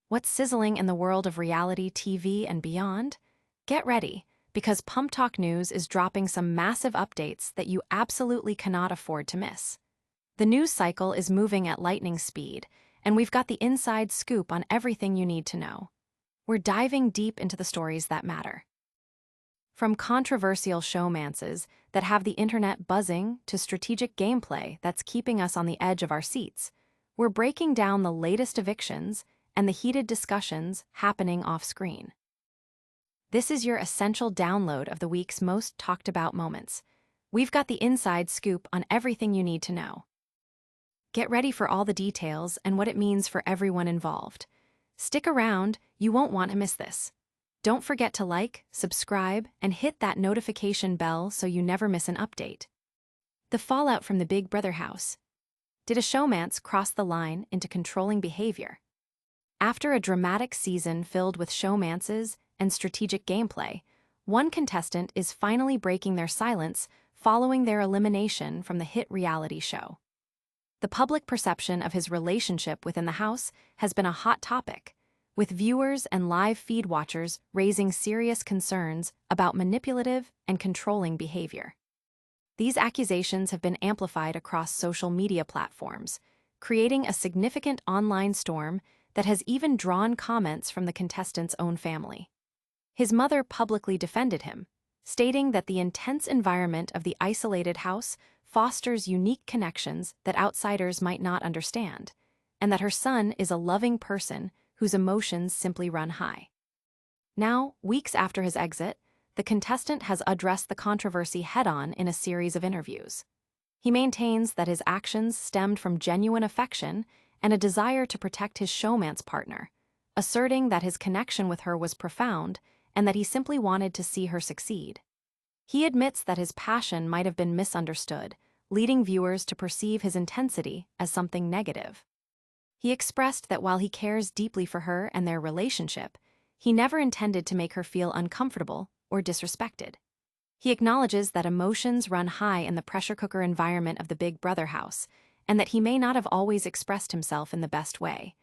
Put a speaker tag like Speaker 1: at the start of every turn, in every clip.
Speaker 1: What's sizzling in the world of reality TV and beyond? Get ready, because Pump Talk News is dropping some massive updates that you absolutely cannot afford to miss. The news cycle is moving at lightning speed, and we've got the inside scoop on everything you need to know. We're diving deep into the stories that matter. From controversial showmances that have the internet buzzing to strategic gameplay that's keeping us on the edge of our seats, we're breaking down the latest evictions and the heated discussions happening off-screen. This is your essential download of the week's most talked about moments. We've got the inside scoop on everything you need to know. Get ready for all the details and what it means for everyone involved. Stick around, you won't want to miss this. Don't forget to like, subscribe, and hit that notification bell so you never miss an update. The fallout from the Big Brother house. Did a showmance cross the line into controlling behavior? After a dramatic season filled with showmances and strategic gameplay, one contestant is finally breaking their silence following their elimination from the hit reality show. The public perception of his relationship within the house has been a hot topic, with viewers and live feed watchers raising serious concerns about manipulative and controlling behavior. These accusations have been amplified across social media platforms, creating a significant online storm that has even drawn comments from the contestant's own family. His mother publicly defended him, stating that the intense environment of the isolated house fosters unique connections that outsiders might not understand, and that her son is a loving person whose emotions simply run high. Now, weeks after his exit, the contestant has addressed the controversy head-on in a series of interviews. He maintains that his actions stemmed from genuine affection and a desire to protect his showmance partner, asserting that his connection with her was profound and that he simply wanted to see her succeed. He admits that his passion might have been misunderstood, leading viewers to perceive his intensity as something negative. He expressed that while he cares deeply for her and their relationship, he never intended to make her feel uncomfortable or disrespected. He acknowledges that emotions run high in the pressure cooker environment of the Big Brother house, and that he may not have always expressed himself in the best way,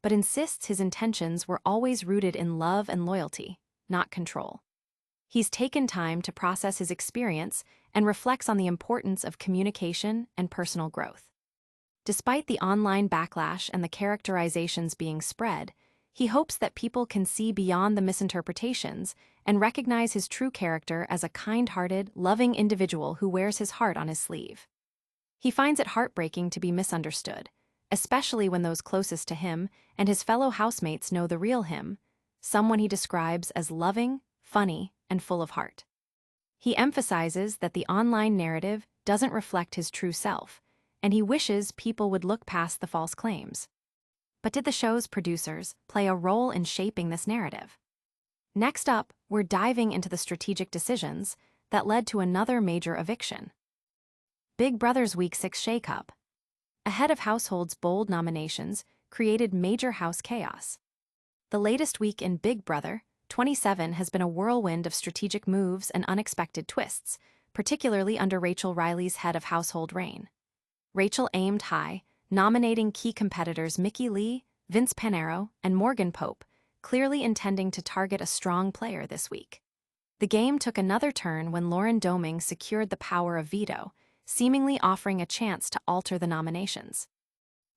Speaker 1: but insists his intentions were always rooted in love and loyalty, not control. He's taken time to process his experience and reflects on the importance of communication and personal growth. Despite the online backlash and the characterizations being spread, he hopes that people can see beyond the misinterpretations and recognize his true character as a kind-hearted, loving individual who wears his heart on his sleeve. He finds it heartbreaking to be misunderstood, especially when those closest to him and his fellow housemates know the real him, someone he describes as loving, funny, and full of heart. He emphasizes that the online narrative doesn't reflect his true self, and he wishes people would look past the false claims. But did the show's producers play a role in shaping this narrative? Next up, we're diving into the strategic decisions that led to another major eviction. Big Brother's Week 6 shakeup. A head of household's bold nominations created major house chaos. The latest week in Big Brother 27 has been a whirlwind of strategic moves and unexpected twists, particularly under Rylie's head of household reign. Rachel aimed high, nominating key competitors Mickey Lee, Vince Panero, and Morgan Pope, clearly intending to target a strong player this week. The game took another turn when Lauren Doming secured the power of veto, seemingly offering a chance to alter the nominations.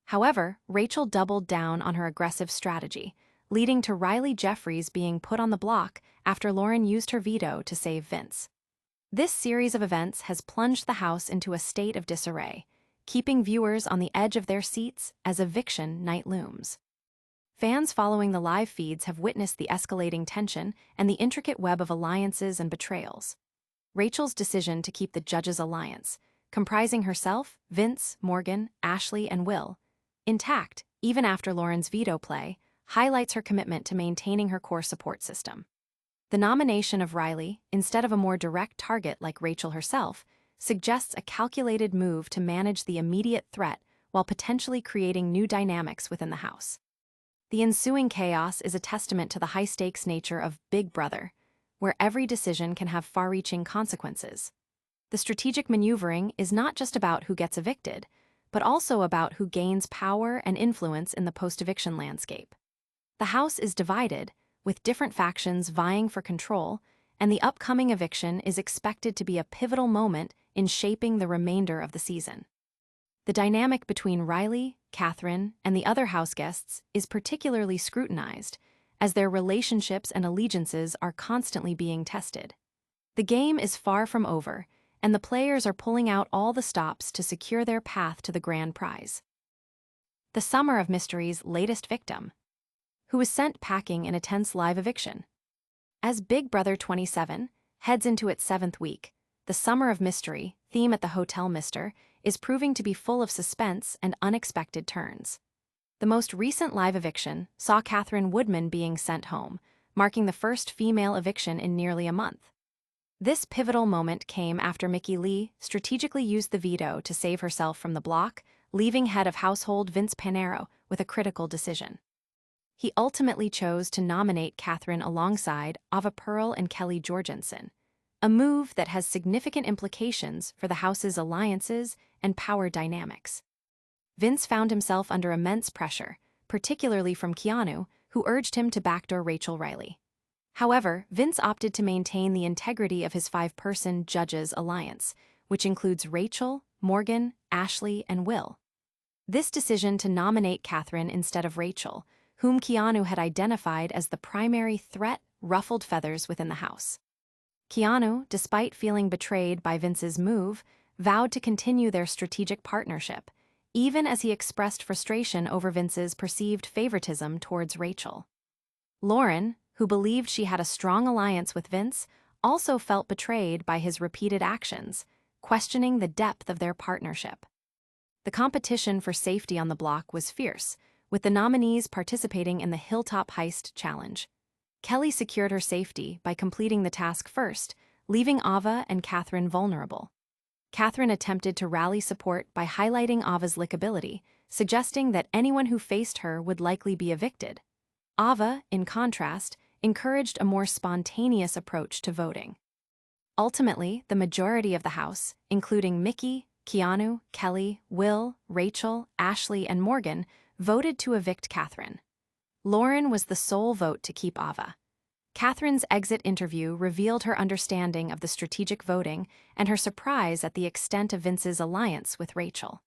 Speaker 1: However, Rachel doubled down on her aggressive strategy, leading to Rylie Jeffries being put on the block after Lauren used her veto to save Vince. This series of events has plunged the house into a state of disarray, keeping viewers on the edge of their seats as eviction night looms. Fans following the live feeds have witnessed the escalating tension and the intricate web of alliances and betrayals. Rachel's decision to keep the judges' alliance, comprising herself, Vince, Morgan, Ashley, and Will, intact even after Lauren's veto play, highlights her commitment to maintaining her core support system. The nomination of Rylie, instead of a more direct target like Rachel herself, suggests a calculated move to manage the immediate threat while potentially creating new dynamics within the house. The ensuing chaos is a testament to the high-stakes nature of Big Brother, where every decision can have far-reaching consequences. The strategic maneuvering is not just about who gets evicted, but also about who gains power and influence in the post-eviction landscape. The house is divided, with different factions vying for control, and the upcoming eviction is expected to be a pivotal moment in shaping the remainder of the season. The dynamic between Rylie, Katherine, and the other house guests is particularly scrutinized, as their relationships and allegiances are constantly being tested. The game is far from over, and the players are pulling out all the stops to secure their path to the grand prize. The Summer of Mystery's latest victim, who was sent packing in a tense live eviction. As Big Brother 27 heads into its 7th week, the Summer of Mystery theme at the Hotel Mister is proving to be full of suspense and unexpected turns. The most recent live eviction saw Katherine Woodman being sent home, marking the first female eviction in nearly a month. This pivotal moment came after Mickey Lee strategically used the veto to save herself from the block, leaving head of household Vince Panero with a critical decision. He ultimately chose to nominate Katherine alongside Ava Pearl and Kelly Jorgensen, a move that has significant implications for the house's alliances and power dynamics. Vince found himself under immense pressure, particularly from Keanu, who urged him to backdoor Rachel Rylie. However, Vince opted to maintain the integrity of his 5-person Judges Alliance, which includes Rachel, Morgan, Ashley, and Will. This decision to nominate Katherine instead of Rachel, whom Keanu had identified as the primary threat, ruffled feathers within the house. Keanu, despite feeling betrayed by Vince's move, vowed to continue their strategic partnership, even as he expressed frustration over Vince's perceived favoritism towards Rachel. Lauren, who believed she had a strong alliance with Vince, also felt betrayed by his repeated actions, questioning the depth of their partnership. The competition for safety on the block was fierce, with the nominees participating in the Hilltop Heist Challenge. Kelly secured her safety by completing the task first, leaving Ava and Katherine vulnerable. Katherine attempted to rally support by highlighting Ava's lickability, suggesting that anyone who faced her would likely be evicted. Ava, in contrast, encouraged a more spontaneous approach to voting. Ultimately, the majority of the house, including Mickey, Keanu, Kelly, Will, Rachel, Ashley, and Morgan, voted to evict Katherine. Lauren was the sole vote to keep Ava. Katherine's exit interview revealed her understanding of the strategic voting and her surprise at the extent of Vince's alliance with Rachel.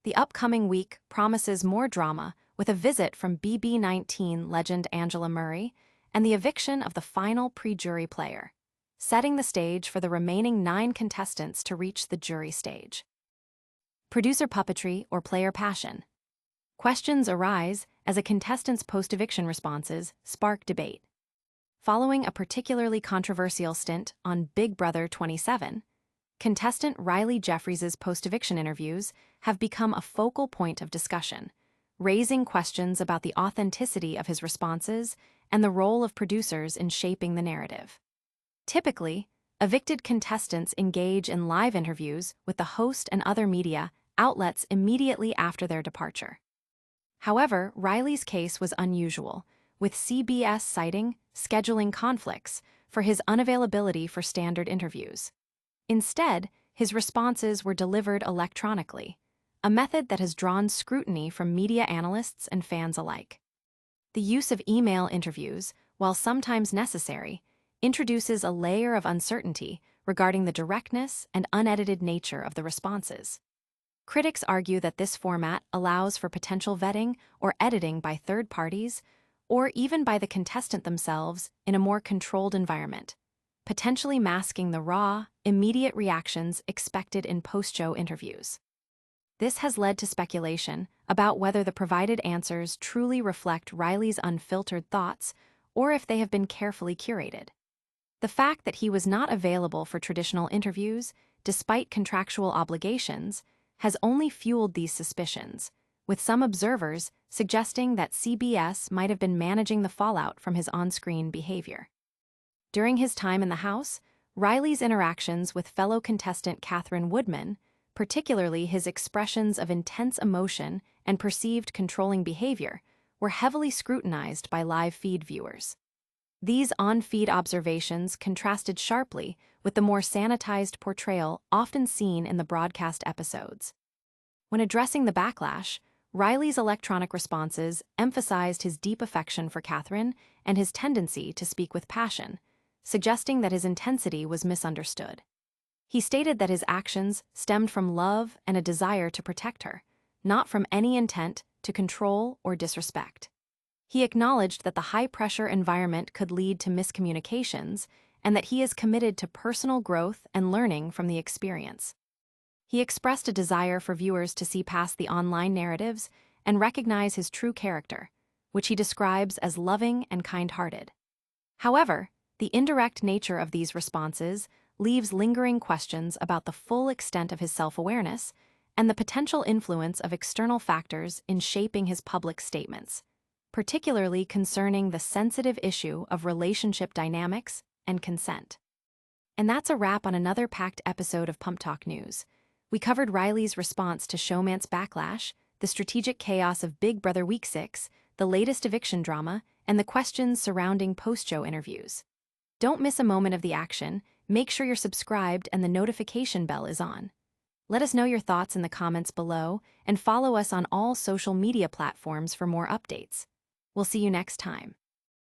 Speaker 1: The upcoming week promises more drama, with a visit from BB19 legend Angela Murray and the eviction of the final pre-jury player, setting the stage for the remaining 9 contestants to reach the jury stage. Producer puppetry or player passion? Questions arise as a contestant's post-eviction responses spark debate. Following a particularly controversial stint on Big Brother 27, contestant Rylie Jeffries' post-eviction interviews have become a focal point of discussion, raising questions about the authenticity of his responses and the role of producers in shaping the narrative. Typically, evicted contestants engage in live interviews with the host and other media outlets immediately after their departure. However, Rylie's case was unusual, with CBS citing scheduling conflicts for his unavailability for standard interviews. Instead, his responses were delivered electronically, a method that has drawn scrutiny from media analysts and fans alike. The use of email interviews, while sometimes necessary, introduces a layer of uncertainty regarding the directness and unedited nature of the responses. Critics argue that this format allows for potential vetting or editing by third parties, or even by the contestant themselves in a more controlled environment, potentially masking the raw, immediate reactions expected in post-show interviews. This has led to speculation about whether the provided answers truly reflect Rylie's unfiltered thoughts or if they have been carefully curated. The fact that he was not available for traditional interviews, despite contractual obligations, has only fueled these suspicions, with some observers suggesting that CBS might have been managing the fallout from his on-screen behavior. During his time in the house, Rylie's interactions with fellow contestant Katherine Woodman, particularly his expressions of intense emotion and perceived controlling behavior, were heavily scrutinized by live feed viewers. These on-feed observations contrasted sharply with the more sanitized portrayal often seen in the broadcast episodes. When addressing the backlash, Riley's electronic responses emphasized his deep affection for Katherine and his tendency to speak with passion, suggesting that his intensity was misunderstood. He stated that his actions stemmed from love and a desire to protect her, not from any intent to control or disrespect. He acknowledged that the high-pressure environment could lead to miscommunications and that he is committed to personal growth and learning from the experience. He expressed a desire for viewers to see past the online narratives and recognize his true character, which he describes as loving and kind-hearted. However, the indirect nature of these responses leaves lingering questions about the full extent of his self-awareness and the potential influence of external factors in shaping his public statements, particularly concerning the sensitive issue of relationship dynamics and consent. And that's a wrap on another packed episode of Pump Talk News. We covered Riley's response to Showmance Backlash, the strategic chaos of Big Brother Week 6, the latest eviction drama, and the questions surrounding post-show interviews. Don't miss a moment of the action. Make sure you're subscribed and the notification bell is on. Let us know your thoughts in the comments below and follow us on all social media platforms for more updates. We'll see you next time.